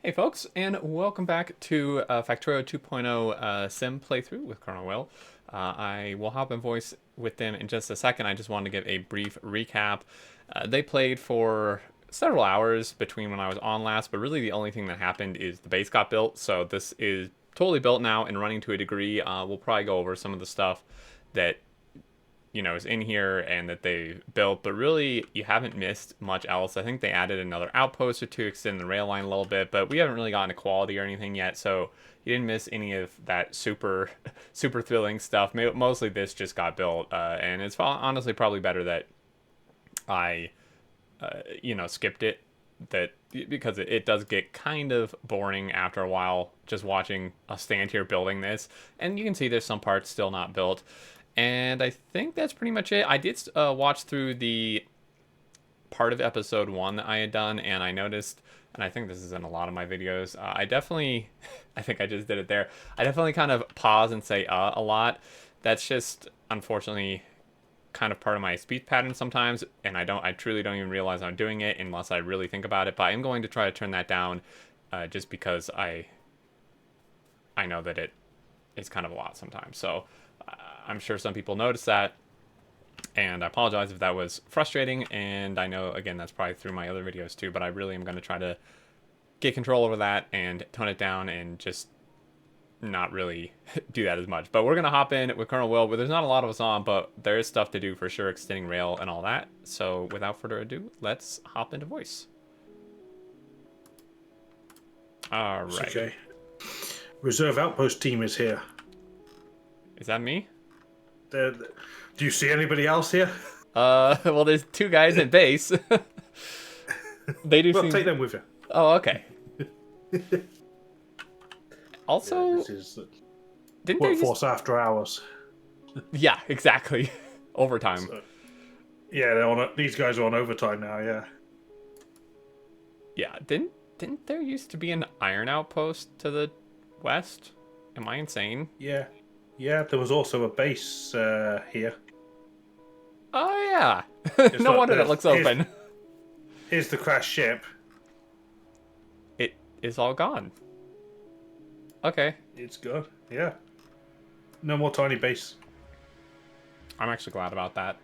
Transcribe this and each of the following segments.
Hey folks, and welcome back to Factorio 2.0 sim playthrough with ColonelWill. I will hop in voice with them in just a second. I just wanted to give a brief recap. They played for several hours between when I was on last, but really the only thing that happened is the base got built, so this is totally built now and running to a degree. We'll probably go over some of the stuff that is in here and that they built, but really you haven't missed much else. I think they added another outpost or two, extend the rail line a little bit, but we haven't really gotten to quality or anything yet, so you didn't miss any of that super super thrilling stuff. Mostly this just got built, and it's honestly probably better that I skipped it, that because it does get kind of boring after a while just watching us stand here building this, and you can see there's some parts still not built. And I think that's pretty much it. I did watch through the part of episode 1 that I had done, and I noticed, and I think this is in a lot of my videos, I definitely, I think I just did it there, I definitely kind of pause and say a lot. That's just, unfortunately, kind of part of my speech pattern sometimes, and I truly don't even realize I'm doing it unless I really think about it, but I am going to try to turn that down, just because I know that it's kind of a lot sometimes. So I'm sure some people notice that, and I apologize if that was frustrating, and I know, again, that's probably through my other videos too, but I really am going to try to get control over that and tone it down and just not really do that as much. But we're going to hop in with ColonelWill, but there's not a lot of us on, but there is stuff to do for sure, extending rail and all that. So without further ado, let's hop into voice. All right. Okay. Reserve outpost team is here. Is that me? Do you see anybody else here? Well, there's two guys in base. They do Well, seem... take them with you. Oh, okay. Also, Yeah, this is didn't there workforce after hours. Yeah, exactly. Overtime. So, yeah, these guys are on overtime now. Yeah. Yeah, didn't there used to be an iron outpost to the west? Am I insane? Yeah. Yeah. There was also a base here. Oh yeah. No Look, wonder that looks open. Here's the crashed ship. It is all gone. Okay. It's good. Yeah. No more tiny base. I'm actually glad about that.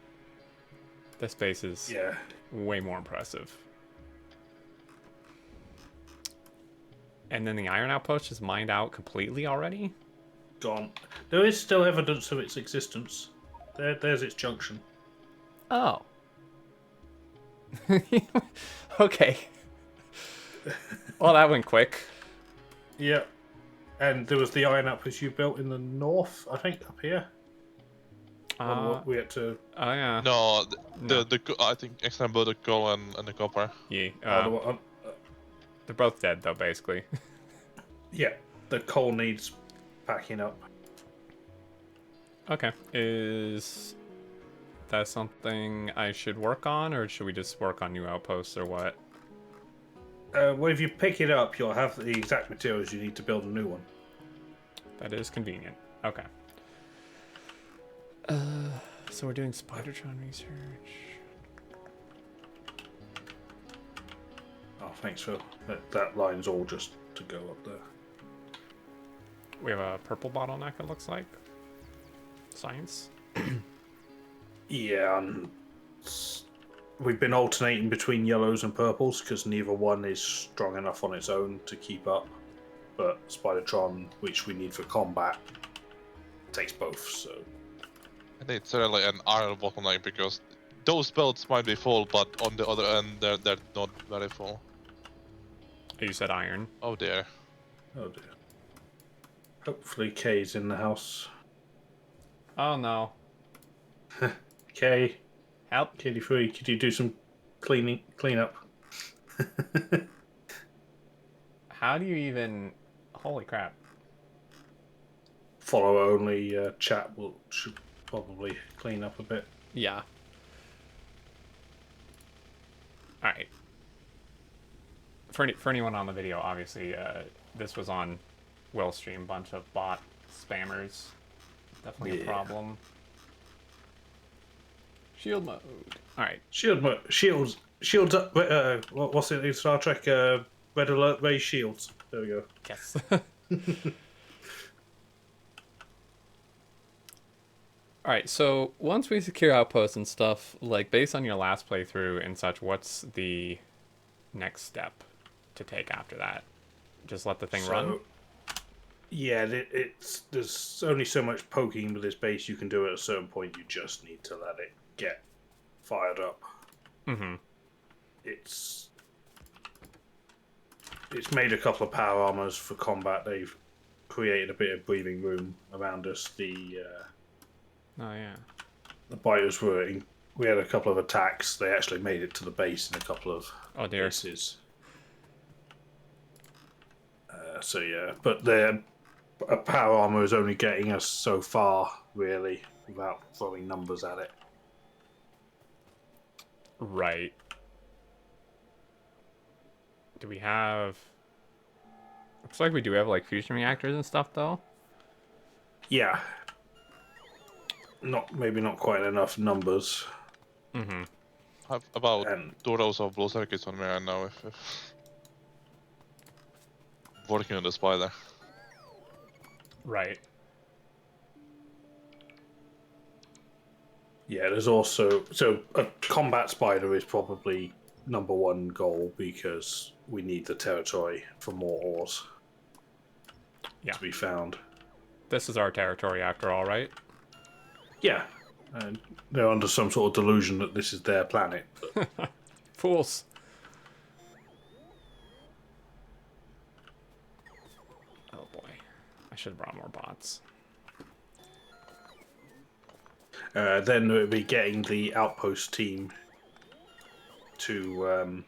This base is Yeah. way more impressive. And then the iron outpost is mined out completely already? Gone. There is still evidence of its existence. There's its junction. Oh. Okay. Well, that went quick. Yeah. And there was the iron outpost you built in the north, I think, up here. We had to. Oh yeah. No, I think example the coal and the copper. Yeah. They're both dead though, basically. Yeah, the coal needs packing up. Okay. Is that something I should work on, or should we just work on new outposts, or what? Well, if you pick it up, you'll have the exact materials you need to build a new one. That is convenient. Okay. So we're doing Spidertron research. Oh, thanks, Phil. That line's all just to go up there. We have a purple bottleneck, it looks like. Science. Yeah, we've been alternating between yellows and purples because neither one is strong enough on its own to keep up. But Spidertron, which we need for combat, takes both, so... I think it's really an iron bottleneck because those belts might be full, but on the other end they're not very full. You said iron. Oh dear. Oh dear. Hopefully Kay's in the house. Oh no. Kay. Help. KD3, could you do some cleanup? How do you even... Holy crap. Follower only chat should probably clean up a bit. Yeah. Alright. For anyone on the video, obviously, this was on Will Stream. Bunch of bot spammers. Definitely a problem. Shield mode. Alright. Shields up. What's it in Star Trek? Red alert, raise shields. There we go. Yes. All right, so once we secure outposts and stuff, like based on your last playthrough and such, what's the next step to take after that? Just let the thing run? Yeah, there's only so much poking with this base you can do at a certain point. You just need to let it get fired up. Mm-hmm. It's made a couple of power armors for combat. They've created a bit of breathing room around us. Oh, yeah. The biters we had a couple of attacks. They actually made it to the base in a couple of cases. So yeah, but a power armor is only getting us so far, really, without throwing numbers at it. Right. Do we have... Looks like we do have, like, fusion reactors and stuff, though. Yeah. Maybe not quite enough numbers. Mm-hmm. I have about 2 rows of blue circuits on me right now if working on the spider. Right. Yeah, there's also... So a combat spider is probably number one goal because we need the territory for more ores to be found. This is our territory after all, right? Yeah. And they're under some sort of delusion that this is their planet. Fools. Oh boy. I should have brought more bots. Then it would be getting the outpost team to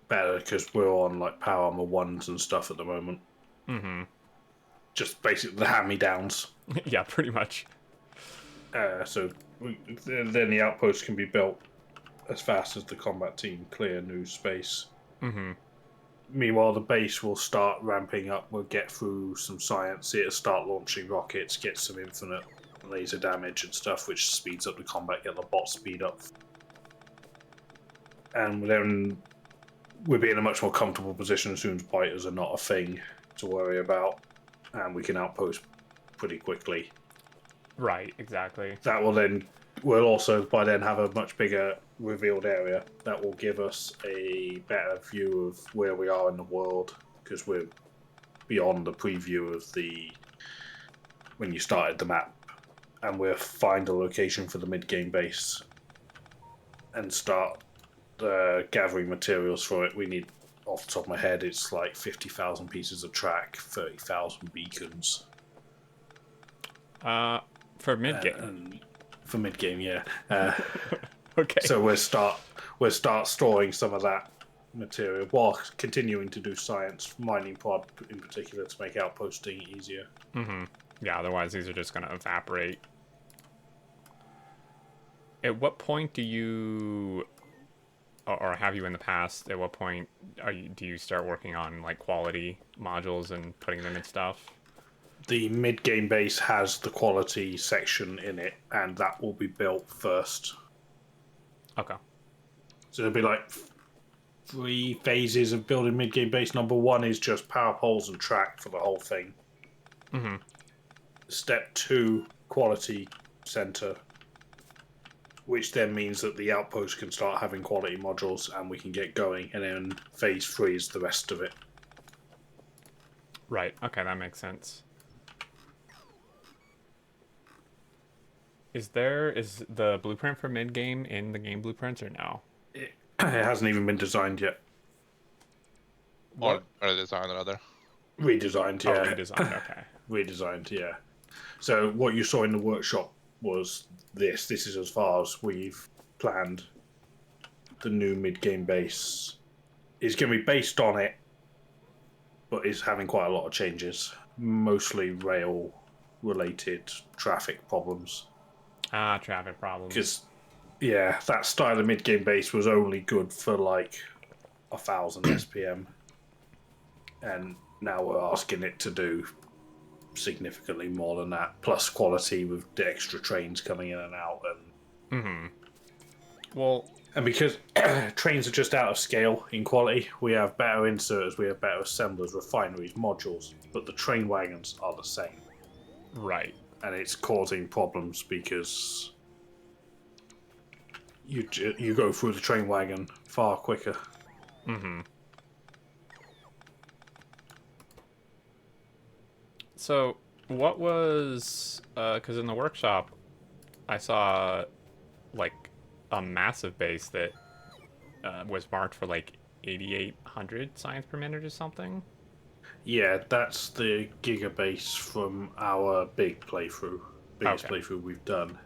better, because we're on like power armor 1s and stuff at the moment. Mm-hmm. Just basically the hand-me-downs. Yeah, pretty much. Then the outpost can be built as fast as the combat team clear new space. Mm-hmm. Meanwhile, the base will start ramping up. We'll get through some science. It'll start launching rockets, get some infinite laser damage and stuff, which speeds up the combat, get the bots speed up. And then we'll be in a much more comfortable position as soon as biters are not a thing to worry about, and we can outpost pretty quickly. Right, exactly. That will then... We'll also, by then, have a much bigger revealed area that will give us a better view of where we are in the world, because we're beyond the preview of when you started the map, and we'll find a location for the mid-game base and start gathering materials for it. We need, off the top of my head, it's like 50,000 pieces of track, 30,000 beacons. For mid-game? For mid-game, yeah. Okay. So we'll start storing some of that material while continuing to do science, mining pod in particular, to make outposting easier. Mm-hmm. Yeah, otherwise these are just going to evaporate. At what point do you, or have you in the past, at what point do you start working on like quality modules and putting them in stuff? The mid-game base has the quality section in it, and that will be built first. Okay. So there'll be like 3 phases of building mid-game base. Number 1 is just power poles and track for the whole thing. Mm-hmm. Step 2, quality center, which then means that the outpost can start having quality modules and we can get going. And then phase 3 is the rest of it. Right. Okay, that makes sense. Is the blueprint for mid-game in the game blueprints or no? It hasn't even been designed yet. Or redesigned, rather. Redesigned, yeah. Oh, redesigned, okay. Redesigned, yeah. So what you saw in the workshop was this. This is as far as we've planned. The new mid-game base is going to be based on it, but is having quite a lot of changes. Mostly rail-related traffic problems. Traffic problems. Because, yeah, that style of mid-game base was only good for like 1,000 SPM. And now we're asking it to do significantly more than that, plus quality with the extra trains coming in and out. And well, And because trains are just out of scale in quality, we have better inserters, we have better assemblers, refineries, modules, but the train wagons are the same. Right. And it's causing problems because you go through the train wagon far quicker. Mm-hmm. So, what was... Because in the workshop, I saw, like, a massive base that was marked for, like, 8,800 science per minute or something. Yeah, that's the Gigabase from our biggest Okay. playthrough we've done.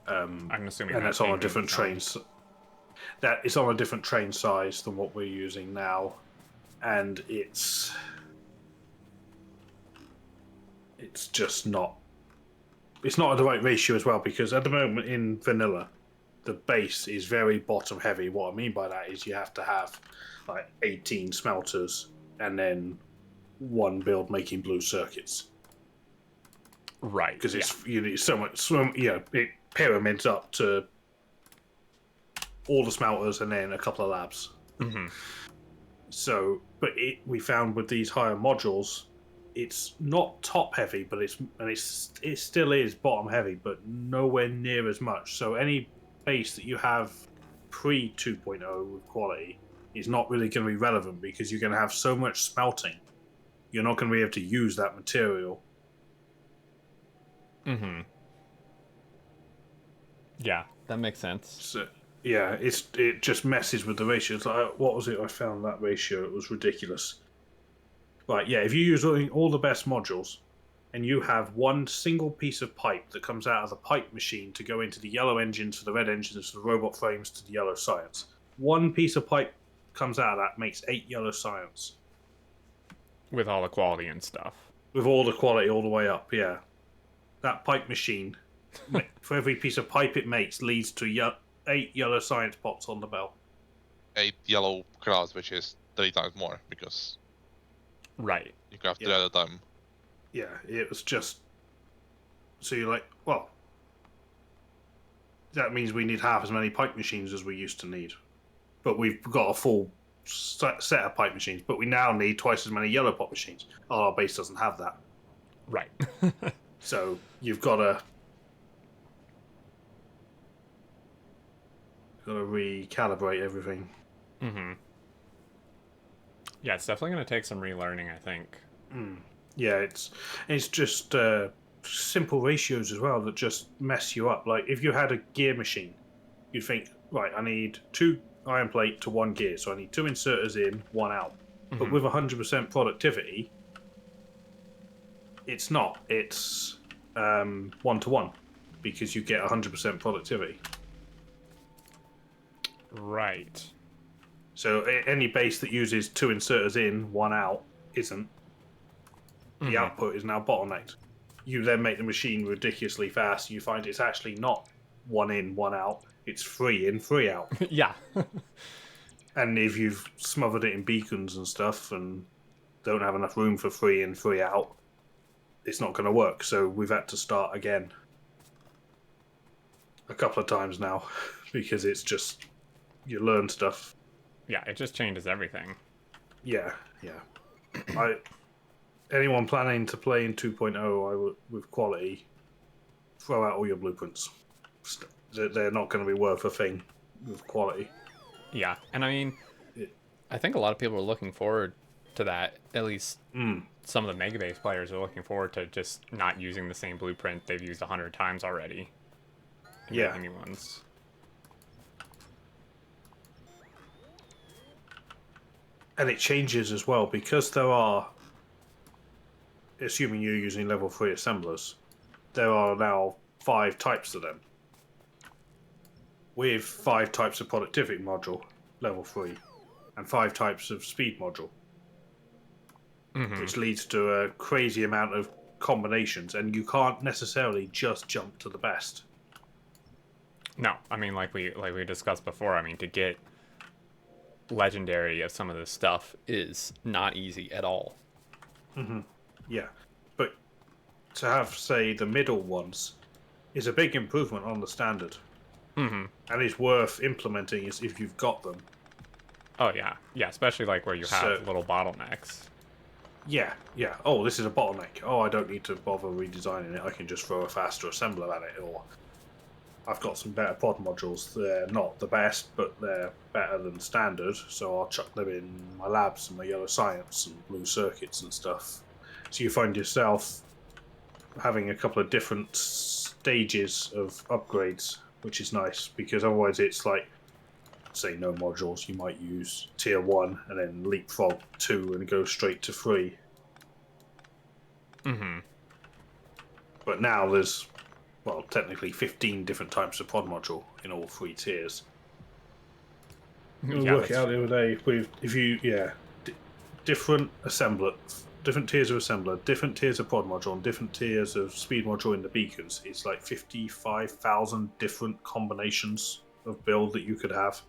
I'm assuming And that that's on a changes different some. train. That it's on a different train size than what we're using now, and it's just not. It's not at the right ratio as well, because at the moment in vanilla, the base is very bottom heavy. What I mean by that is you have to have like 18 smelters and then one build making blue circuits, Right. because Yeah. it's you need so much. It pyramids up to all the smelters and then a couple of labs. Mm-hmm. So, but we found with these higher modules, it's not top heavy, but it still is bottom heavy, but nowhere near as much. So any base that you have pre 2.0 with quality is not really going to be relevant, because you're going to have so much smelting. You're not going to be able to use that material. Mm-hmm. Yeah, that makes sense. So yeah, it just messes with the ratio. It's like, what was it? I found that ratio. It was ridiculous. Right, yeah, if you use all the best modules and you have one single piece of pipe that comes out of the pipe machine to go into the yellow engines, to the red engines, to the robot frames, to the yellow science, one piece of pipe comes out of that makes 8 yellow science. With all the quality and stuff. With all the quality all the way up, yeah. That pipe machine, for every piece of pipe it makes, leads to 8 yellow science pots on the bell. 8 yellow crowds, which is 3 times more, because Right. you craft 3 Yeah. at a time. Yeah, it was just. So you're like, well, that means we need half as many pipe machines as we used to need. But we've got a full set of pipe machines, but we now need twice as many yellow pot machines. Oh, our base doesn't have that. Right. So you've got to recalibrate everything. Mm-hmm. Yeah, it's definitely going to take some relearning, I think. Yeah, it's just simple ratios as well that just mess you up. Like if you had a gear machine, you'd think, right, I need 2 iron plate to 1 gear, so I need 2 inserters in, 1 out. Mm-hmm. But with 100% productivity, it's not. It's 1-to-1, because you get 100% productivity. Right. So any base that uses 2 inserters in, 1 out, isn't. The output is now bottlenecked. You then make the machine ridiculously fast. You find it's actually not 1 in, 1 out. It's 3 in, 3 out. Yeah. And if you've smothered it in beacons and stuff and don't have enough room for 3 in, 3 out, it's not going to work. So we've had to start again a couple of times now, because it's just, you learn stuff. Yeah, it just changes everything. Yeah. Anyone planning to play in 2.0 with quality, throw out all your blueprints. They're not going to be worth a thing with quality. Yeah, and I mean, I think a lot of people are looking forward to that. At least some of the Megabase players are looking forward to just not using the same blueprint they've used 100 times already. Yeah. New ones. And it changes as well, because there are, assuming you're using level 3 assemblers, there are now 5 types of them. With 5 types of productivity module, level 3, and 5 types of speed module. Which leads to a crazy amount of combinations, and you can't necessarily just jump to the best. No, I mean, like we discussed before, I mean, to get legendary of some of this stuff is not easy at all. Yeah, but to have, say, the middle ones, is a big improvement on the standard, Mm-hmm. and is worth implementing is if you've got them. Oh yeah, yeah, especially like where you have So little bottlenecks. yeah. Oh, this is a bottleneck. Oh, I don't need to bother redesigning it. I can just throw a faster assembler at it, or I've got some better pod modules. They're not the best, but they're better than standard, so I'll chuck them in my labs and my yellow science and blue circuits and stuff. So you find yourself having a couple of different stages of upgrades, which is nice, because otherwise it's like, say, no modules. You might use tier 1 and then leapfrog 2 and go straight to 3. Mm-hmm. But now there's, well, technically 15 different types of pod module in all 3 tiers. We Yeah, work it that's out true. the other day with different assembler, different tiers of assembler, different tiers of pod module, and different tiers of speed module in the beacons. It's like 55,000 different combinations of build that you could have.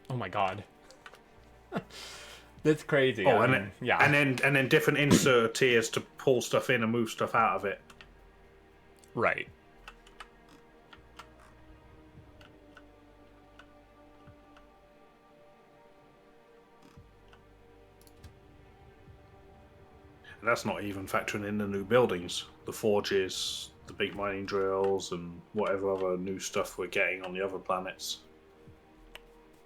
Oh my god. That's crazy. Oh, I and mean, yeah. and then different insert tiers to pull stuff in and move stuff out of it. Right. And that's not even factoring in the new buildings, the forges, the big mining drills, and whatever other new stuff we're getting on the other planets.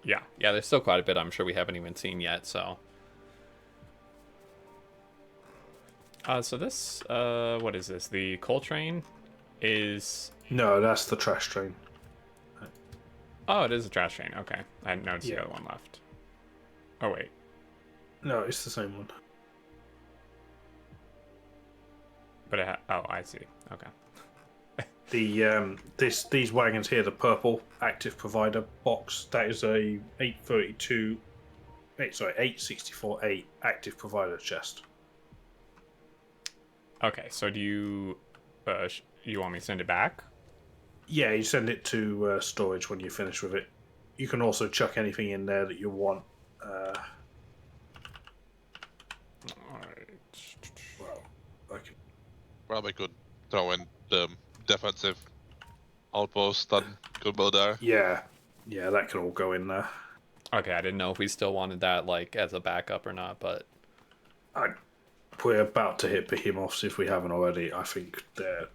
Yeah. Yeah, there's still quite a bit I'm sure we haven't even seen yet, so. So this, what is this? The coal train is... No, that's the trash train. Oh, it is a trash train. Okay. I hadn't noticed Yeah. the other one left. Oh, wait. No, it's the same one. But oh, I see. Okay. The these wagons here, the purple active provider box, that is a 864-8 active provider chest. Okay, so do you... you want me to send it back? Yeah, you send it to storage when you finish with it. You can also chuck anything in there that you want. Alright. Well, I can. Probably could throw in the defensive outpost that could go there. Yeah, that can all go in there. Okay, I didn't know if we still wanted that, like, as a backup or not, but... We're about to hit behemoths if we haven't already. I think they're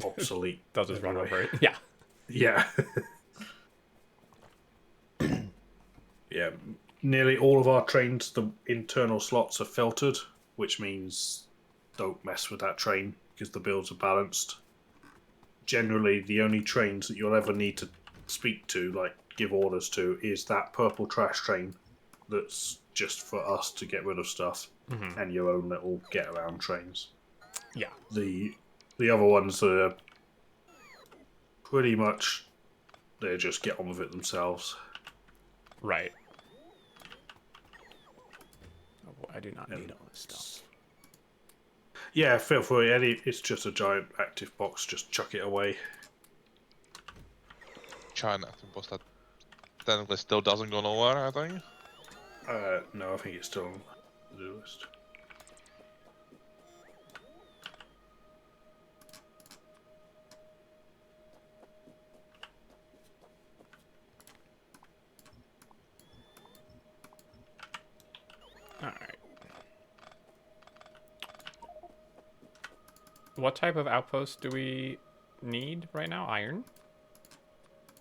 obsolete. They'll just run anyway. over it. Yeah. Yeah. Yeah. Nearly all of our trains, the internal slots are filtered, which means don't mess with that train because the builds are balanced. Generally, the only trains that you'll ever need to speak to, like give orders to, is that purple trash train that's just for us to get rid of stuff, and your own little get around trains. Yeah. The other ones are pretty much, they just get on with it themselves. Right. Oh, boy, I do not need all this stuff. Yeah, feel free, Eddie. It's just a giant active box. Just chuck it away. China, I think, was that technically still doesn't go nowhere, I think. No, I think it's still on the do list. Alright. What type of outpost do we need right now? Iron?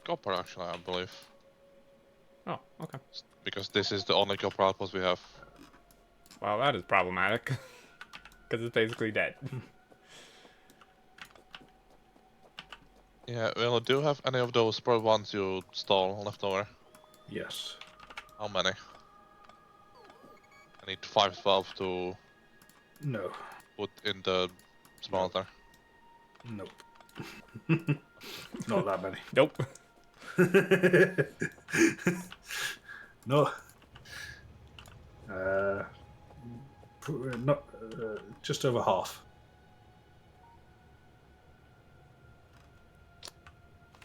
Copper, actually, I believe. Oh, okay. Because this is the only copper outpost we have. Well, that is problematic. Because it's basically dead. Yeah, well, do you have any of those Pro ones you stole left over? Yes. How many? I need 512 to No. put in the smelter. Nope. Not that many. Nope. No. Not just over half.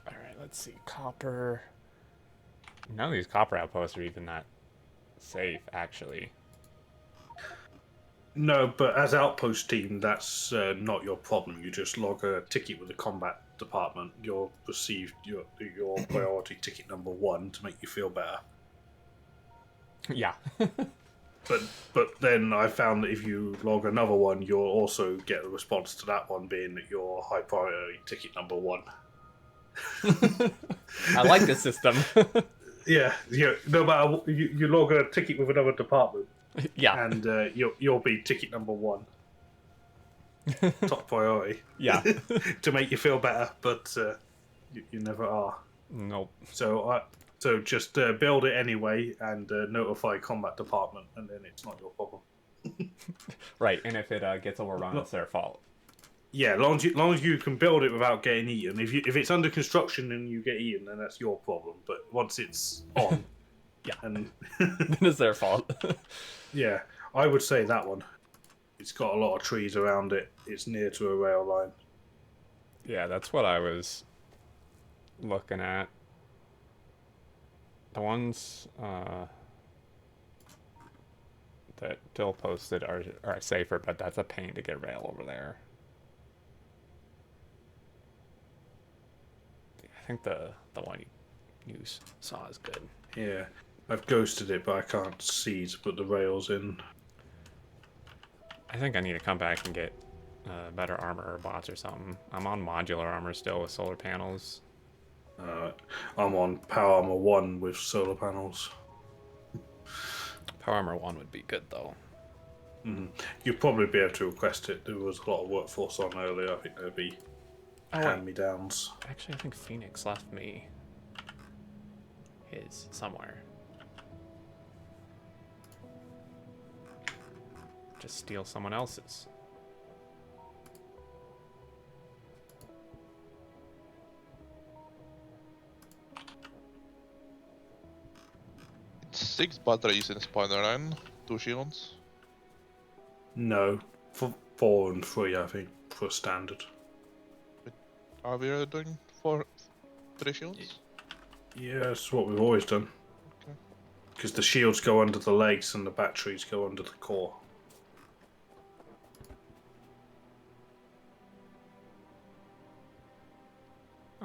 Alright, let's see. Copper. None of these copper outposts are even that safe, actually. No, but as outpost team, that's not your problem. You just log a ticket with the department, you'll receive your priority ticket number 1 to make you feel better. Yeah. But then I found that if you log another one, you'll also get a response to that one being that you're high priority ticket number 1. I like this system. Yeah. No matter you log a ticket with another department, Yeah. and you'll be ticket number 1, top priority. Yeah. To make you feel better, but you never are. Nope. So just build it anyway and notify combat department, and then it's not your problem. Right, and if it gets overrun, it's their fault. Yeah, long as you can build it without getting eaten. If it's under construction and you get eaten, then that's your problem. But once it's on, yeah, and then it's their fault. Yeah, I would say that one. It's got a lot of trees around it. It's near to a rail line. Yeah, that's what I was looking at. The ones that Dill posted are safer, but that's a pain to get rail over there. I think the one you saw is good. Yeah, I've ghosted it, but I can't see to put the rails in. I think I need to come back and get better armor or bots or something. I'm on modular armor still with solar panels. I'm on Power Armor 1 with solar panels. Power armor 1 would be good though. You'd probably be able to request it. There was a lot of workforce on earlier. I think there'd be hand-me-downs. Actually, I think Phoenix left me his somewhere. Just steal someone else's. It's 6 batteries in Spider-Man, 2 shields. No, 4 and 3, I think, for standard. Are we doing 3 shields? Yeah, that's what we've always done. Okay. Because the shields go under the legs and the batteries go under the core.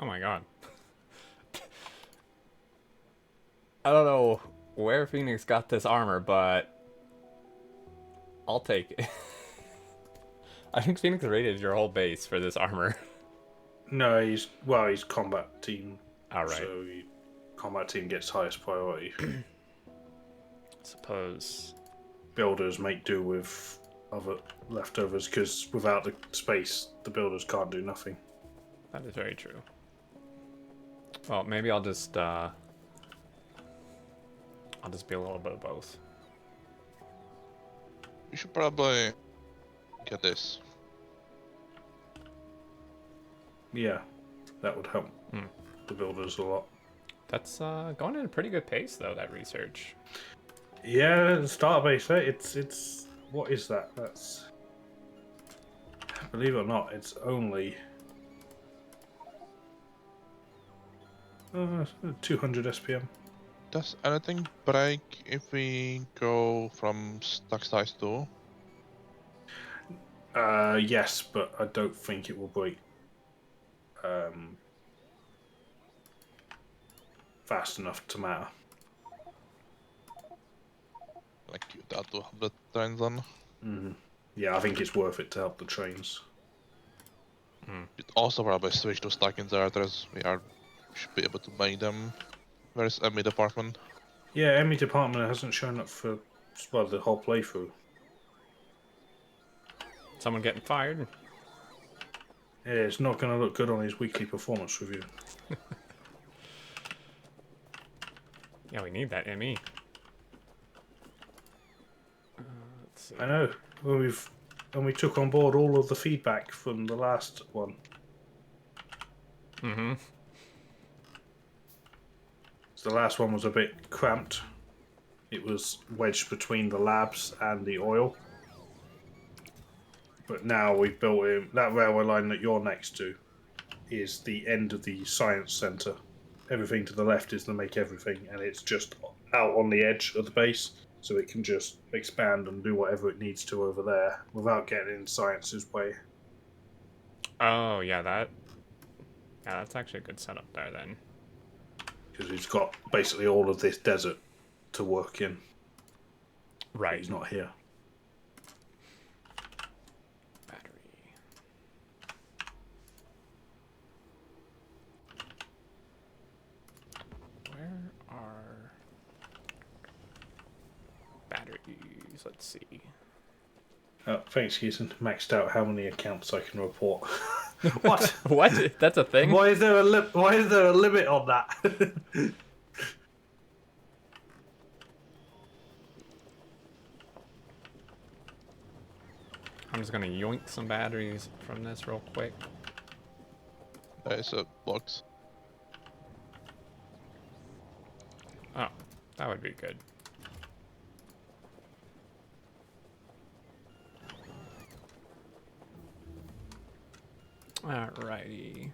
Oh my god. I don't know where Phoenix got this armor, but I'll take it. I think Phoenix raided your whole base for this armor. No, he's combat team. Alright. So combat team gets highest priority. Suppose. Builders make do with other leftovers, because without the space, the builders can't do nothing. That is very true. Well, maybe I'll just be a little bit of both. You should probably get this. Yeah, that would help the builders a lot. That's going at a pretty good pace, though, that research. Yeah, the starter base, it's what is that? That's, believe it or not, it's only 200 SPM. Does anything break if we go from stack size 2? Yes, but I don't think it will break fast enough to matter. Like you that 200 trains then? Yeah, I think it's worth it to help the trains. It also probably switch to stack inserters. Should be able to make them. Where's ME department? Yeah, ME department hasn't shown up for the whole playthrough. Someone getting fired? Yeah, it's not going to look good on his weekly performance review. Yeah, we need that ME. Let's see. I know. When we took on board all of the feedback from the last one. Mm-hmm. So the last one was a bit cramped. It was wedged between the labs and the oil. But now we've built in that railway line that you're next to is the end of the science centre. Everything to the left is the make everything, and it's just out on the edge of the base, so it can just expand and do whatever it needs to over there without getting in science's way. Oh, yeah, that Yeah, that's actually a good setup there then. Because he's got basically all of this desert to work in. But Right. he's not here. Battery. Where are batteries? Let's see. Thanks, Houston. Maxed out how many accounts I can report. What? What? That's a thing? Why is there a limit on that? I'm just gonna yoink some batteries from this real quick. There's a box. Oh, that would be good. Alrighty.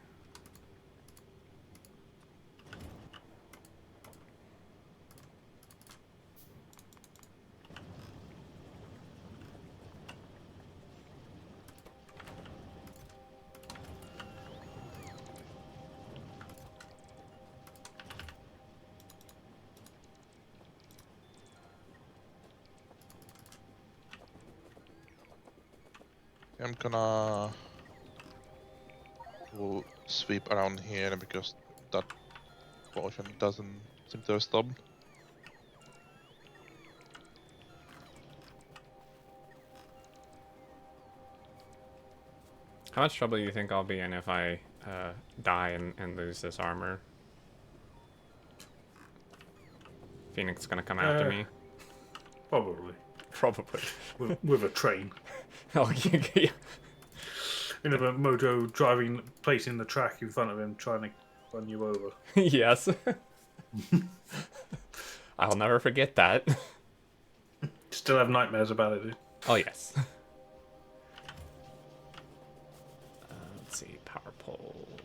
I'm gonna go sweep around here because that portion doesn't seem to have stopped. How much trouble do you think I'll be in if I die and lose this armor? Phoenix is gonna come after me? Probably. Probably. With a train. Oh, yeah. In a moto placing the track in front of him, trying to run you over. Yes. I'll never forget that. Still have nightmares about it, dude. Oh, yes. Let's see, power poles.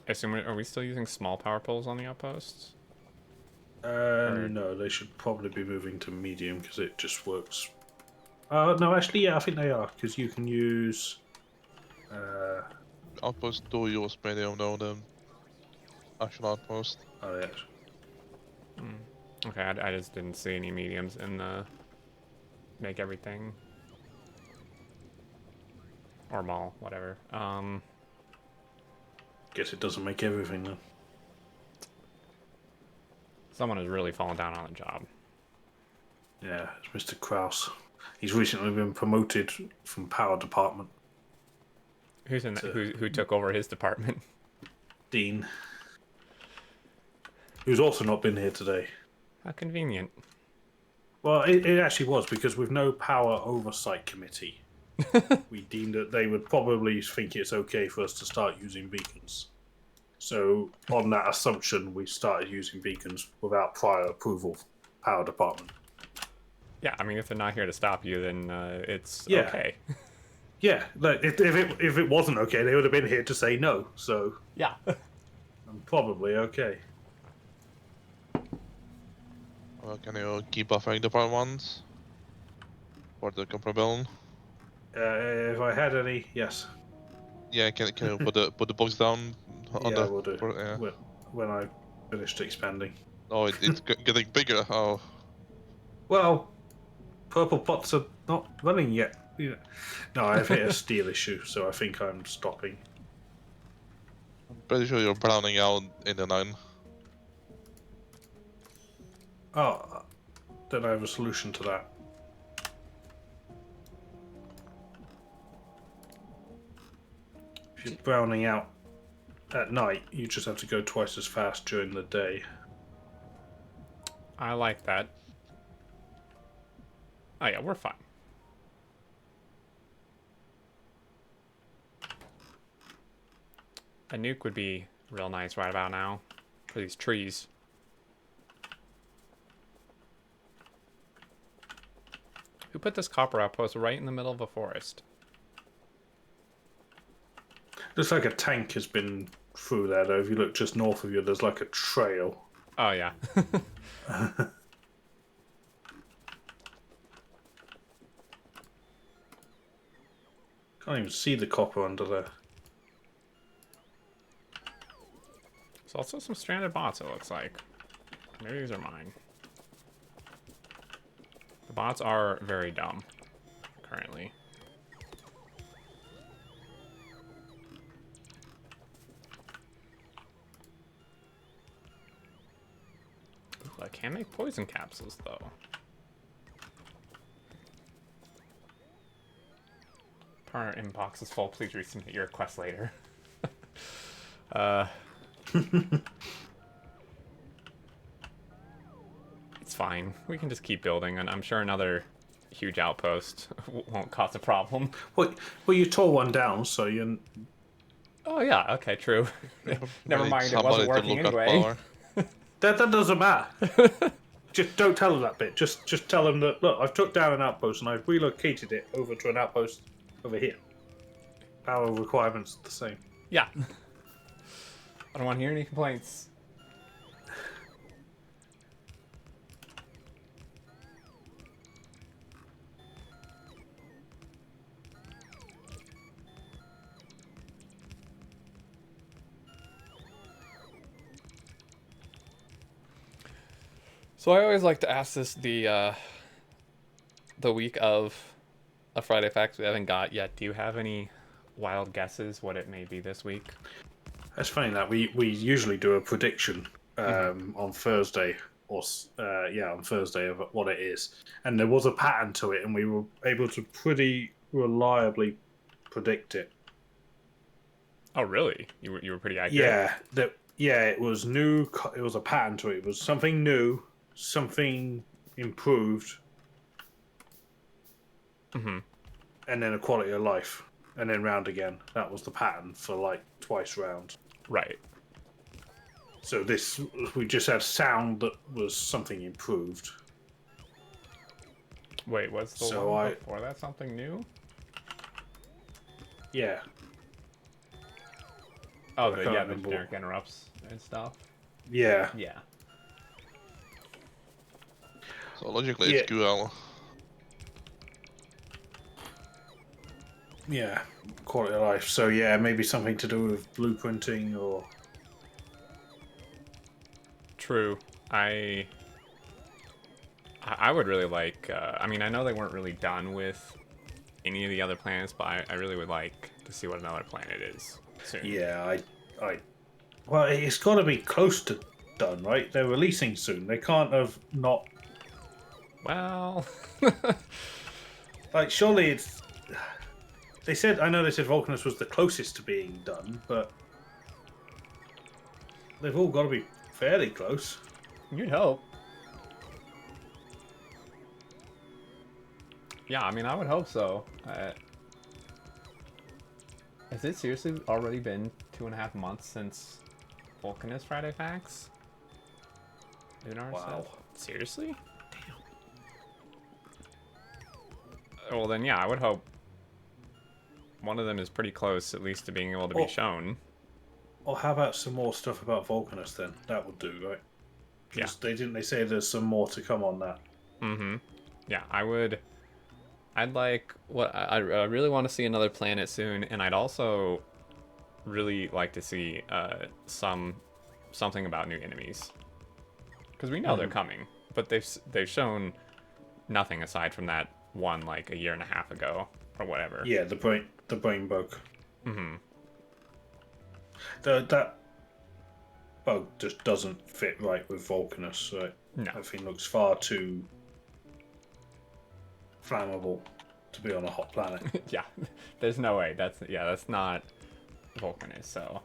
I assume, are we still using small power poles on the outposts? No, they should probably be moving to medium because it just works. No, actually, yeah, I think they are because you can use. Outpost 2 use medium though, the actual outpost. Oh yeah. Okay, I just didn't see any mediums in the make everything. Or mall, whatever. Guess it doesn't make everything then. Someone has really fallen down on the job. Yeah, it's Mr. Kraus. He's recently been promoted from power department. Who's in who took over his department? Dean, who's also not been here today. How convenient. Well, it actually was because with no power oversight committee, we deemed that they would probably think it's okay for us to start using beacons. So, on that assumption, we started using beacons without prior approval, power department. Yeah, I mean, if they're not here to stop you, then it's Yeah. okay. Yeah, like if it wasn't okay, they would have been here to say no. So, Yeah. I'm probably okay. Well, can you keep buffering the prime ones? For the comparable? If I had any, yes. Yeah, can you put the box down on Yeah, the... I will do. Yeah. When I finished expanding. Oh, it's getting bigger. Oh, Well, purple pots are not running yet. Yeah. No, I've hit a steel issue, so I think I'm stopping. I'm pretty sure you're browning out in the 9. Oh, then I have a solution to that. If you're browning out at night, you just have to go twice as fast during the day. I like that. Oh yeah, we're fine. A nuke would be real nice right about now for these trees. Who put this copper outpost right in the middle of a forest? Looks like a tank has been through there, though. If you look just north of you, there's like a trail. Oh yeah. Can't even see the copper under there. There's also some stranded bots, it looks like. Maybe these are mine. The bots are very dumb, currently. Ooh, I can make poison capsules, though. Our inbox is full. Please resubmit your request later. It's fine. We can just keep building, and I'm sure another huge outpost won't cause a problem. Well, you tore one down, so you. Oh yeah, okay, true. Never need mind, it somebody wasn't to working look at anyway. power. That doesn't matter. Just don't tell them that bit. Just tell them that, look, I've took down an outpost and I've relocated it over to an outpost over here. Power requirements the same. Yeah. I don't want to hear any complaints. So I always like to ask this the week of a Friday Facts we haven't got yet. Do you have any wild guesses what it may be this week? It's funny that we usually do a prediction on Thursday on Thursday of what it is, and there was a pattern to it, and we were able to pretty reliably predict it. Oh, really? You were pretty accurate? Yeah, it was new. It was a pattern to it. It was something new, something improved, Mm-hmm. and then a quality of life, and then round again. That was the pattern for like twice round. Right. So this, we just had sound that was something improved. Wait, what's the one before that? Something new? Yeah. Oh, I the can't remember. generic interrupts and stuff. Yeah. Yeah. So logically, it's QL. Yeah. Quality of life. So yeah, maybe something to do with blueprinting or. True. I would really like. I mean, I know they weren't really done with any of the other planets, but I really would like to see what another planet is soon. Yeah, well, it's got to be close to done, right? They're releasing soon. They can't have not. Well, Like, surely it's. I know they said Vulcanus was the closest to being done, but they've all got to be fairly close. you'd hope. Yeah, I mean, I would hope so. Has it seriously already been 2.5 months since Vulcanus Friday Facts? Wow. Seriously? Damn. Well, then, yeah, I would hope one of them is pretty close, at least, to being able to be shown. Or how about some more stuff about Vulcanus then? That would do, right? Yeah. They say there's some more to come on that. Mm-hmm. Yeah, I'd like I really want to see another planet soon, and I'd also really like to see something about new enemies, because we know they're coming, but they've shown nothing aside from that one like a year and a half ago or whatever. Yeah, the brain bug. Mm-hmm. That bug just doesn't fit right with Vulcanus. Right? No. I think looks far too flammable to be on a hot planet. Yeah, there's no way. That's not Vulcanus. So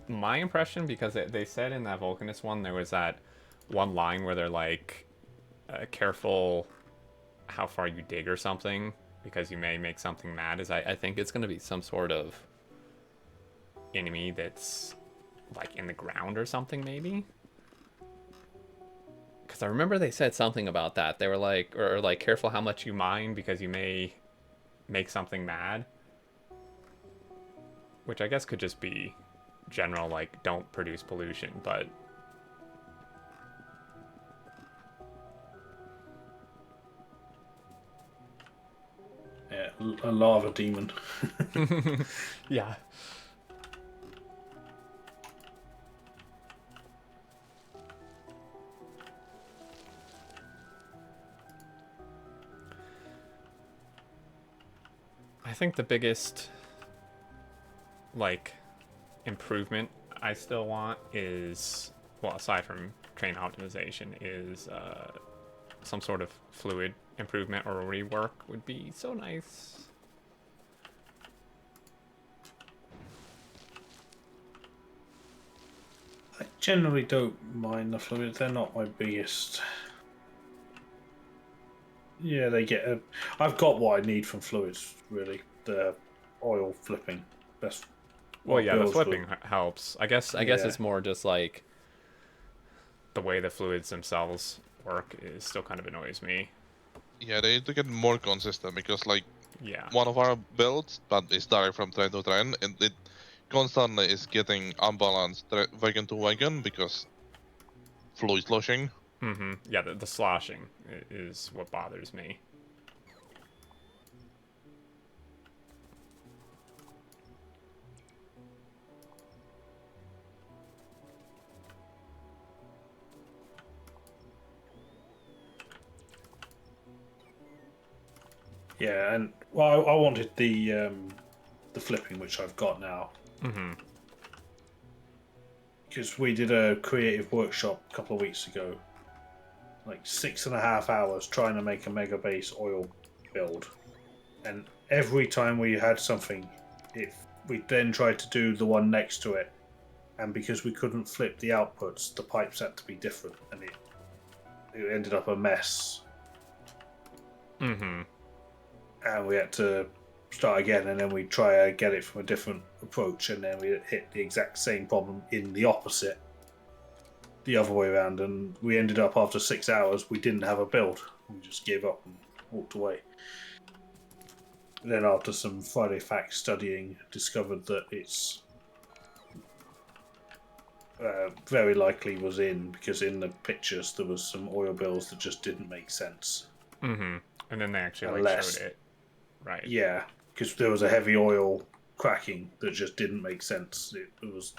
my impression, because they said in that Vulcanus one there was that one line where they're like, careful how far you dig or something, because you may make something mad. I think it's going to be some sort of enemy that's like in the ground or something, maybe. Because I remember they said something about that. They were like, or like, careful how much you mine because you may make something mad. Which I guess could just be general, like, don't produce pollution, but... a lava demon. Yeah. I think the biggest, like, improvement I still want is, well, aside from train optimization, is some sort of fluid improvement or rework would be so nice. I generally don't mind the fluids. They're not my biggest. Yeah, they get. I've got what I need from fluids. Really, the oil flipping. That's Well, what yeah, the builds flipping with. helps. I guess Yeah. it's more just like the way the fluids themselves work is still kind of annoys me. Yeah, they need to get more consistent because like Yeah. one of our builds that is direct from train to train, and it constantly is getting unbalanced wagon to wagon because fluid sloshing. Yeah, the sloshing is what bothers me. Yeah, and well, I wanted the flipping, which I've got now. Because we did a creative workshop a couple of weeks ago, like 6.5 hours trying to make a mega base oil build, and every time we had something, if we then tried to do the one next to it, and because we couldn't flip the outputs, the pipes had to be different, and it ended up a mess. And we had to start again, and then we try to get it from a different approach, and then we hit the exact same problem in the opposite, the other way around, and we ended up after 6 hours we didn't have a build. We just gave up and walked away. And then after some Friday Facts studying, discovered that it's very likely was because in the pictures there was some oil bills that just didn't make sense. And then they actually showed it. Right. Yeah, because there was a heavy oil cracking that just didn't make sense. It was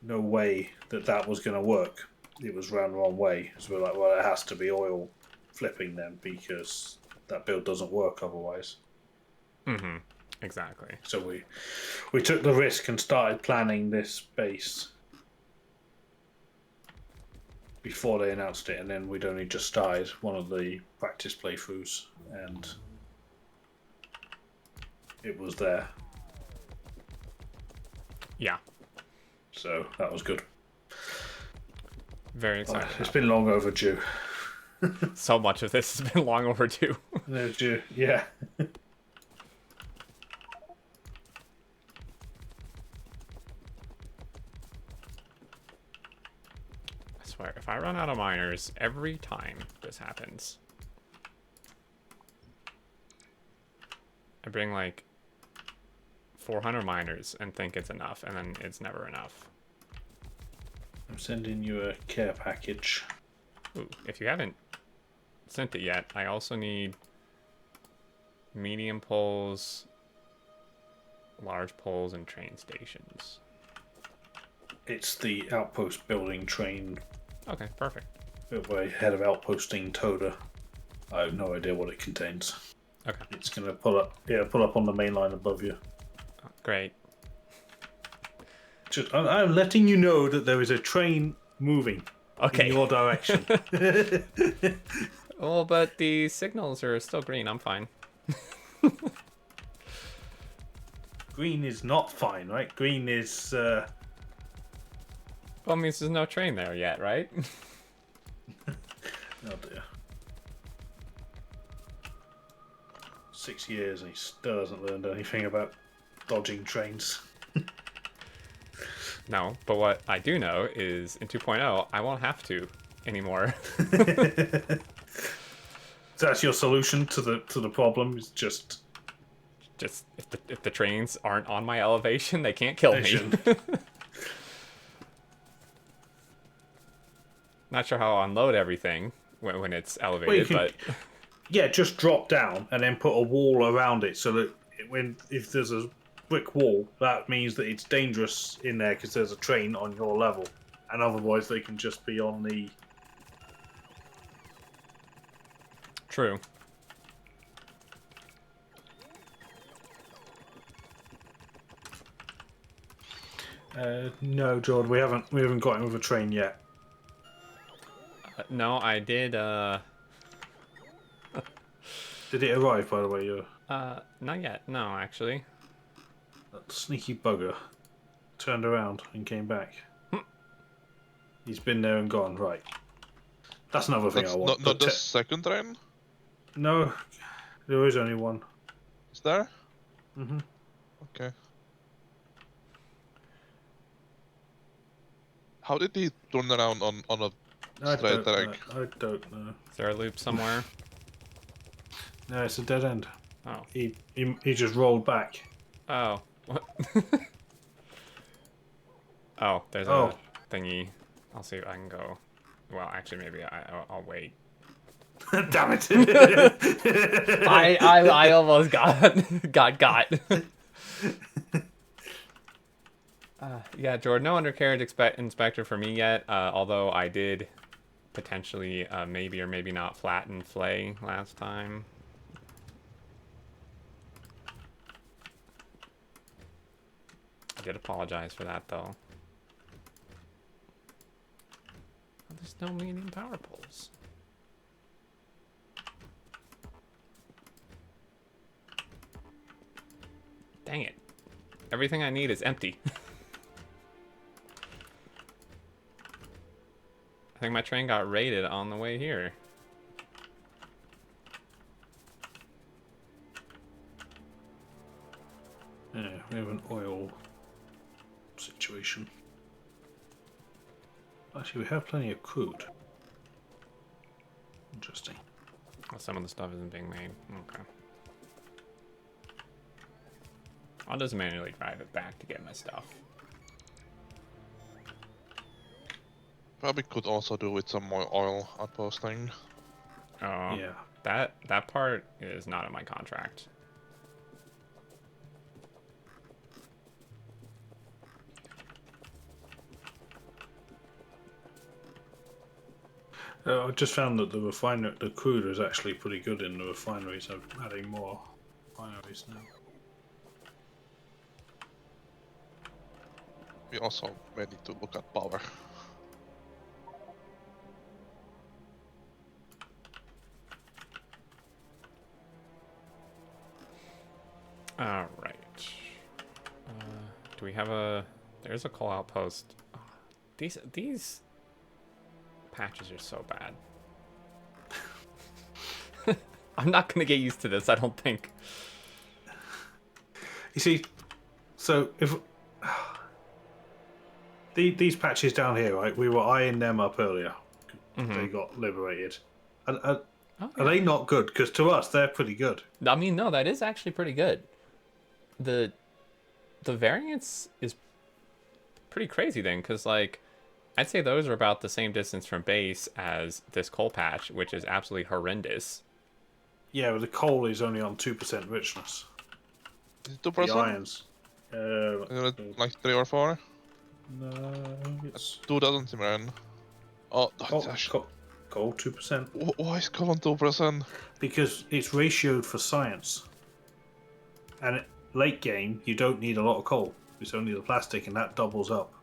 no way that was going to work. It was run the wrong way. So we're like, well, it has to be oil flipping then because that build doesn't work otherwise. Exactly. So we took the risk and started planning this base before they announced it, and then we'd only just started one of the practice playthroughs, and it was there. Yeah. So that was good. Very excited. It's been long overdue. So much of this has been long overdue. Overdue, yeah. I swear, if I run out of miners every time this happens, I bring like 400 miners and think it's enough, and then it's never enough. I'm sending you a care package. Ooh, if you haven't sent it yet, I also need medium poles, large poles, and train stations. It's the outpost building train Okay, perfect. built by head of outposting Toda. I have no idea what it contains. Okay. It's gonna pull up on the main line above you. Oh, great. I'm letting you know that there is a train moving Okay. in your direction. Well, but the signals are still green. I'm fine. Green is not fine, right? Green is. Well, it means there's no train there yet, right? Oh dear. 6 years and he still hasn't learned anything about dodging trains. No, but what I do know is in 2.0, I won't have to anymore. So that's your solution to the problem? Is just if the trains aren't on my elevation, they can't kill me. Not Not sure how I'll unload everything when it's elevated, but Yeah, just drop down and then put a wall around it so that if there's a brick wall, that means that it's dangerous in there because there's a train on your level, and otherwise they can just be on the. True. No, Jordan, we haven't got him with a train yet. No, I did. Did it arrive, by the way? You Not yet. No, actually. that sneaky bugger turned around and came back. He's been there and gone. Right. That's another thing That's I want. not the second train. No, there is only one. Is there? Mm-hmm. Okay. How did he turn around on a straight track? I don't know. Is there a loop somewhere? No, it's a dead end. Oh. He just rolled back. Oh. What? Oh, there's Oh. a thingy. I'll see if I can go. Well, actually, maybe I'll wait. Damn it! I almost got. Yeah, Jordan, no undercarriage inspector for me yet. Although I did potentially maybe or maybe not flatten Flay last time. I did apologize for that though. Oh, there's no medium power poles. Dang it. Everything I need is empty. I think my train got raided on the way here. Yeah, we have an oil situation. Actually, we have plenty of crude. Interesting. Well, some of the stuff isn't being made. Okay. I'll just manually drive it back to get my stuff. Probably could also do with some more oil outposting. Oh, Yeah. that part is not in my contract. I just found that the crude is actually pretty good in the refineries. I'm adding more refineries now. We also may need to look at power. All right. Do we have a? There's a call outpost. Oh, these patches are so bad. I'm not gonna get used to this. I don't think. You see, so if these patches down here, right? We were eyeing them up earlier. They got liberated. Are they not good? Because to us, they're pretty good. I mean, no, that is actually pretty good. The variance is pretty crazy then, because like I'd say those are about the same distance from base as this coal patch, which is absolutely horrendous. Yeah, but the coal is only on 2% richness. Is it 2%? The irons. Is it like 3 or 4? No, it's 2 doesn't seem right. Oh, coal 2%. Why is coal on 2%? Because it's ratioed for science. And late game, you don't need a lot of coal. It's only the plastic, and that doubles up.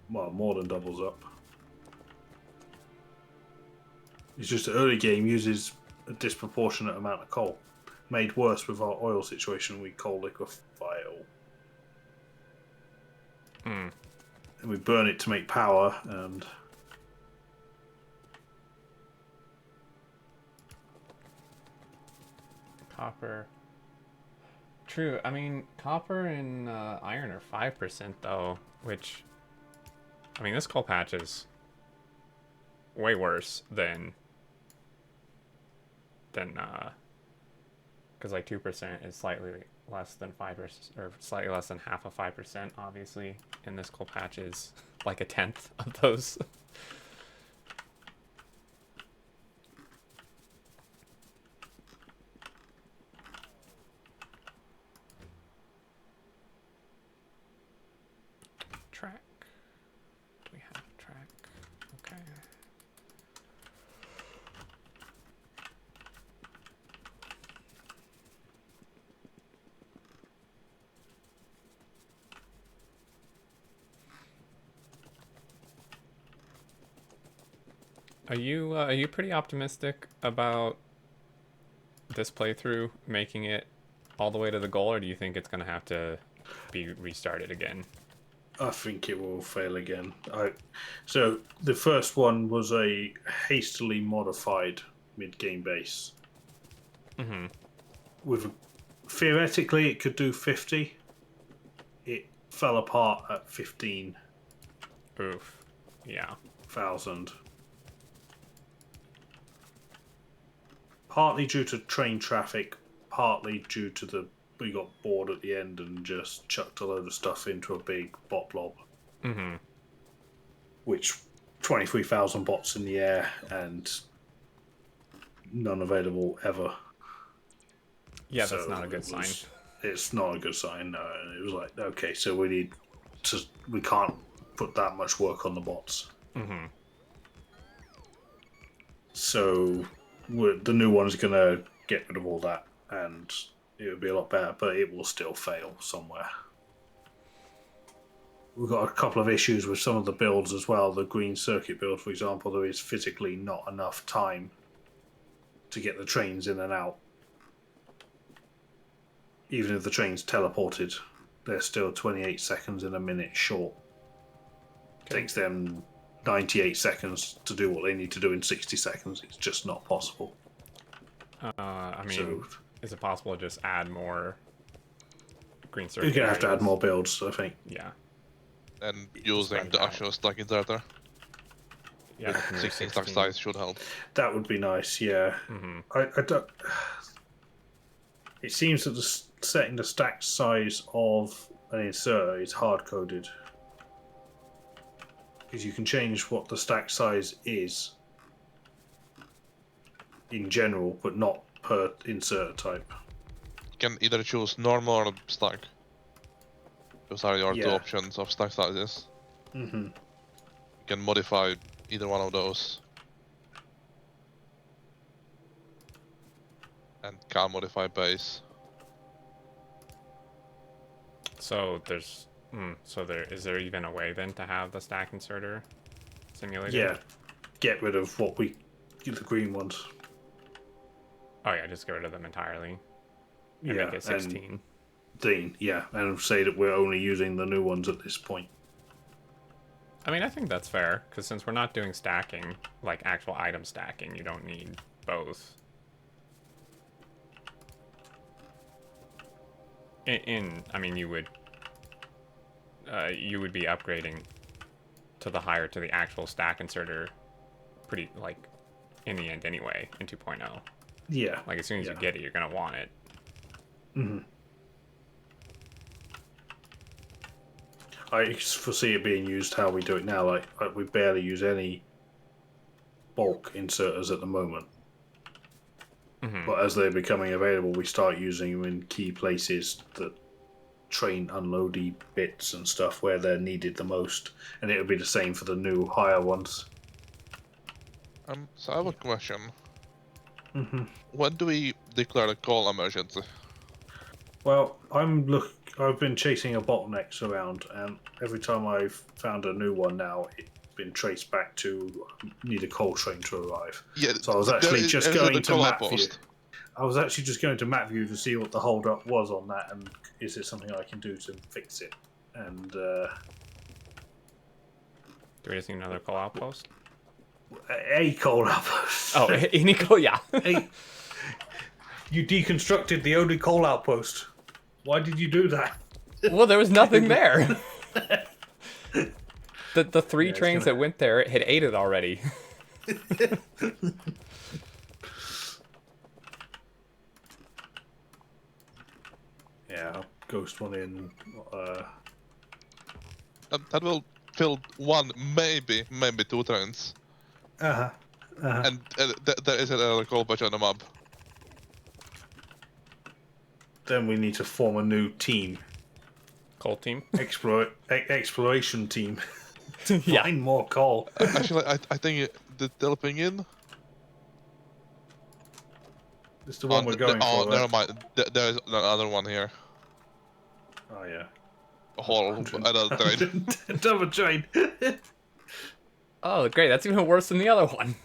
Well, more than doubles up. It's just the early game uses a disproportionate amount of coal. Made worse with our oil situation, we coal liquefy oil. And we burn it to make power, and Copper. True. I mean, copper and iron are 5% though, which, I mean, this coal patch is way worse than because like 2% is slightly less than 5%, or slightly less than half of 5%, obviously, and this coal patch is like a tenth of those. track? Do we have a track? Okay. Are you pretty optimistic about this playthrough making it all the way to the goal, or do you think it's going to have to be restarted again? I think it will fail again. So the first one was a hastily modified mid-game base. Mm-hmm. Theoretically, it could do 50. It fell apart at 15,000. Oof. Yeah. Partly due to train traffic, partly due to we got bored at the end and just chucked a load of stuff into a big bot blob. Mm-hmm. Which 23,000 bots in the air and none available ever. Yeah, that's not a good sign. It's not a good sign. No. It was like, okay, so we can't put that much work on the bots. Mm-hmm. So the new one's going to get rid of all that, and it'll be a lot better, but it will still fail somewhere. We've got a couple of issues with some of the builds as well. The green circuit build, for example, there is physically not enough time to get the trains in and out. Even if the train's teleported, they're still 28 seconds in a minute short. Okay. Takes them 98 seconds to do what they need to do in 60 seconds. It's just not possible. I mean, is it possible to just add more green circuit? You're going to have to add more builds, I think. Yeah. And using the actual stack inserter. Yeah, 16 stack size should help. That would be nice, yeah. Mm-hmm. I don't... It seems that setting the stack size of an inserter is hard-coded. Because you can change what the stack size is in general, but not per inserter type. You can either choose normal or stack. Those are your two Yeah. options of stack sizes. Mm-hmm. You can modify either one of those. And can modify base. So there's... is there even a way then to have the stack inserter simulated? Yeah. Get rid of the green ones. Oh yeah, just get rid of them entirely. And Yeah, make it 16. and say that we're only using the new ones at this point. I mean, I think that's fair, because since we're not doing stacking, like actual item stacking, you don't need both. I mean, you would be upgrading to the actual stack inserter pretty, like, in the end anyway, in 2.0. Yeah. Like, as soon as you get it, you're going to want it. Mm-hmm. I foresee it being used how we do it now. Like we barely use any bulk inserters at the moment. Mm-hmm. But as they're becoming available, we start using them in key places that train unloady bits and stuff where they're needed the most. And it would be the same for the new higher ones. So I have a question. Mm-hmm. When do we declare a call emergency? Well, I've been chasing a bottlenecks around, and every time I've found a new one now, it's been traced back to need a coal train to arrive. Yeah, so I was actually just going to map view. I was actually just going to map view to see what the hold up was on that, and is there something I can do to fix it? And do we just need another call outpost? A call outpost. Oh, any call? Yeah. You deconstructed the only coal outpost. Why did you do that? Well, there was nothing there. The three trains that went there had ate it already. Yeah, ghost one in. That will fill one, maybe two trains. And there is another call patch on the map. Then we need to form a new team. Coal team. Exploration team. Yeah. Find more coal. Actually, I think the delping in. It's the one we're going for, never right? mind. There's another one here. Oh, yeah. A whole another train. Double train. Oh, great. That's even worse than the other one.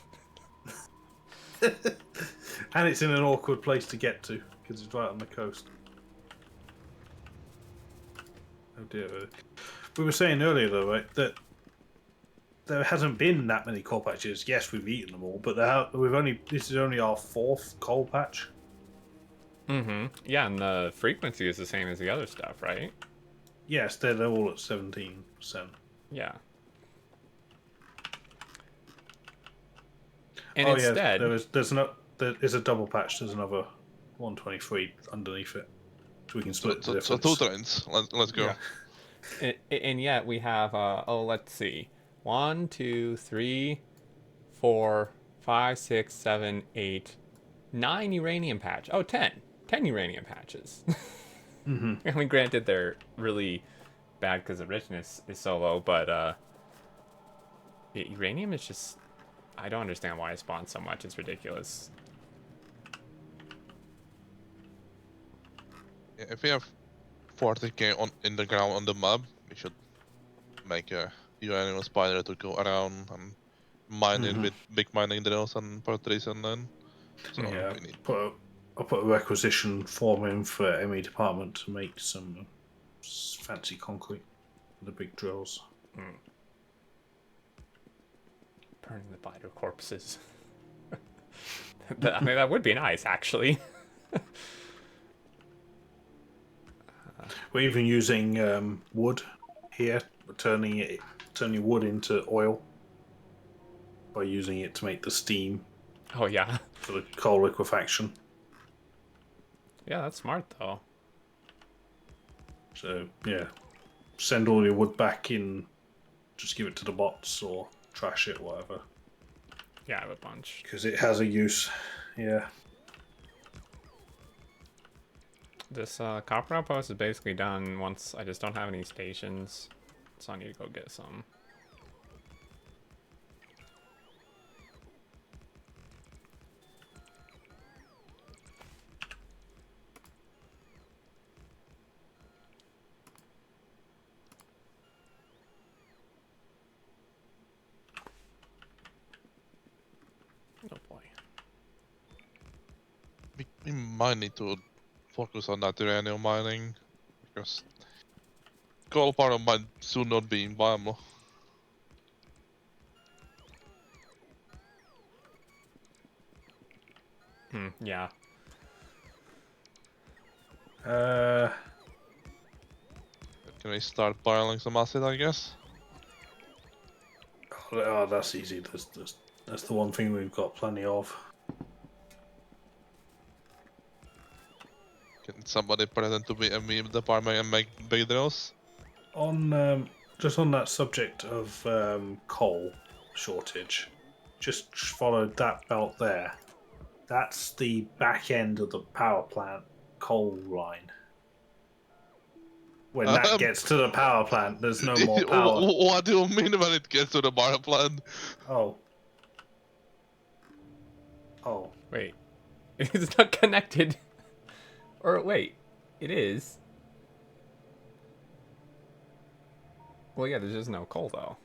And it's in an awkward place to get to, because it's right on the coast. Oh dear. We were saying earlier, though, right, that there hasn't been that many coal patches. Yes, we've eaten them all, but this is only our 4th coal patch. Mm-hmm. Yeah, and the frequency is the same as the other stuff, right? Yes, they're all at 17%. Yeah. And Oh instead, yeah, there is a double patch. There's another 123 underneath it, so we can split the So difference. 2 trains. Let's go. Yeah. and yet we have, let's see. 1, 2, 3, 4, 5, 6, 7, 8, 9 uranium patch. Oh, 10. 10 uranium patches. Mm-hmm. I mean, granted, they're really bad because the richness is so low, but uranium is just... I don't understand why it spawns so much. It's ridiculous. Yeah, if we have 40k in the ground on the map, we should make a uranium spider to go around and mine it with big mining drills and portraits, and then. So Yeah, we need. I'll put a requisition form in for ME department to make some fancy concrete for the big drills. Burning the biter corpses. I mean, that would be nice, actually. We're even using wood here, turning wood into oil by using it to make the steam Oh, yeah. for the coal liquefaction. Yeah, that's smart, though. So yeah, send all your wood back in. Just give it to the bots or trash it, whatever. Yeah, I have a bunch. Because it has a use. Yeah. This copper outpost is basically done once I just don't have any stations. So I need to go get some. Oh boy. We might need to focus on that uranium mining because coal part of might soon not be viable. Yeah. Can we start piling some acid, I guess? Oh, that's easy. That's the one thing we've got plenty of. Can somebody pretend to be a meme department and make big drills? On just on that subject of coal shortage, just follow that belt there. That's the back end of the power plant coal line. When that gets to the power plant, there's no more power. What do you mean when it gets to the power plant? Oh. Wait. It's not connected. Or wait. It is. Well, yeah, there's just no coal, though.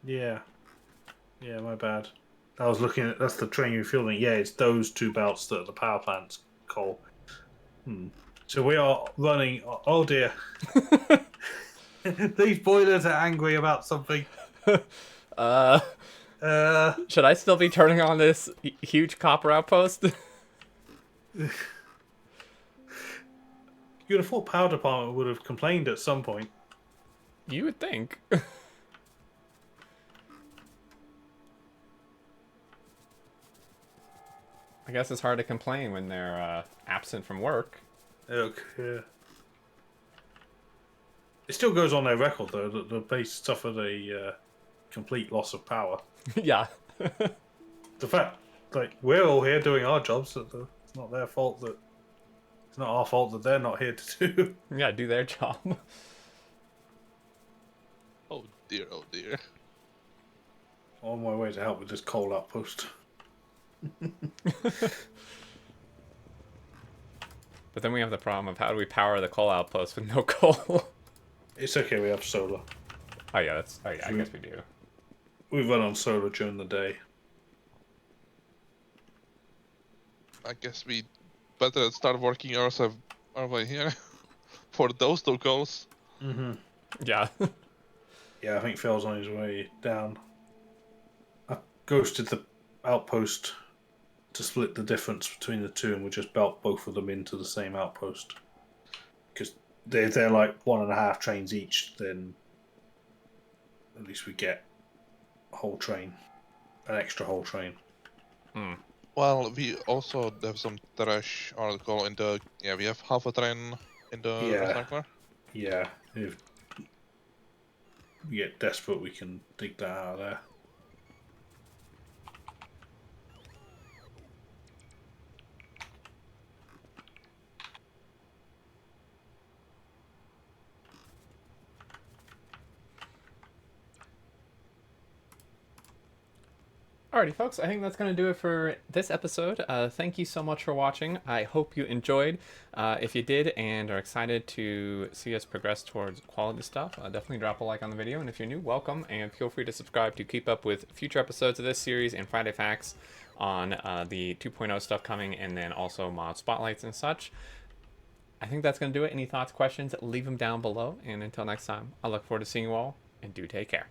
Yeah. Yeah, my bad. I was looking at... That's the train you're fueling. Yeah, it's those two belts that are the power plant's coal. So we are running... Oh, dear. These boilers are angry about something. Should I still be turning on this huge copper outpost? You'd have thought power department would have complained at some point. You would think. I guess it's hard to complain when they're absent from work. Okay. Yeah. It still goes on their record, though, that the base suffered a complete loss of power. Yeah. The fact, like, we're all here doing our jobs, that the It's not their fault that it's not our fault that they're not here to do. Yeah, do their job. Oh dear, oh dear. On my way to help with this coal outpost. But then we have the problem of how do we power the coal outpost with no coal? It's okay, we have solar. Oh yeah, I guess we do. We run on solar during the day. I guess we better start working our way here for those two goals. Mm-hmm. Yeah. Yeah, I think Phil's on his way down. I ghosted the outpost to split the difference between the two, and we'll just belt both of them into the same outpost. Because they're like 1.5 trains each, then at least we get a whole train, an extra whole train. Hmm. Well, we also have some trash article in the... Yeah, we have half a train in the recycler. Yeah, if we get desperate, we can dig that out of there. Alrighty, folks, I think that's going to do it for this episode. Thank you so much for watching. I hope you enjoyed. If you did and are excited to see us progress towards quality stuff, definitely drop a like on the video. And if you're new, welcome, and feel free to subscribe to keep up with future episodes of this series and Friday Facts on the 2.0 stuff coming, and then also mod spotlights and such. I think that's going to do it. Any thoughts, questions, leave them down below. And until next time, I look forward to seeing you all, and do take care.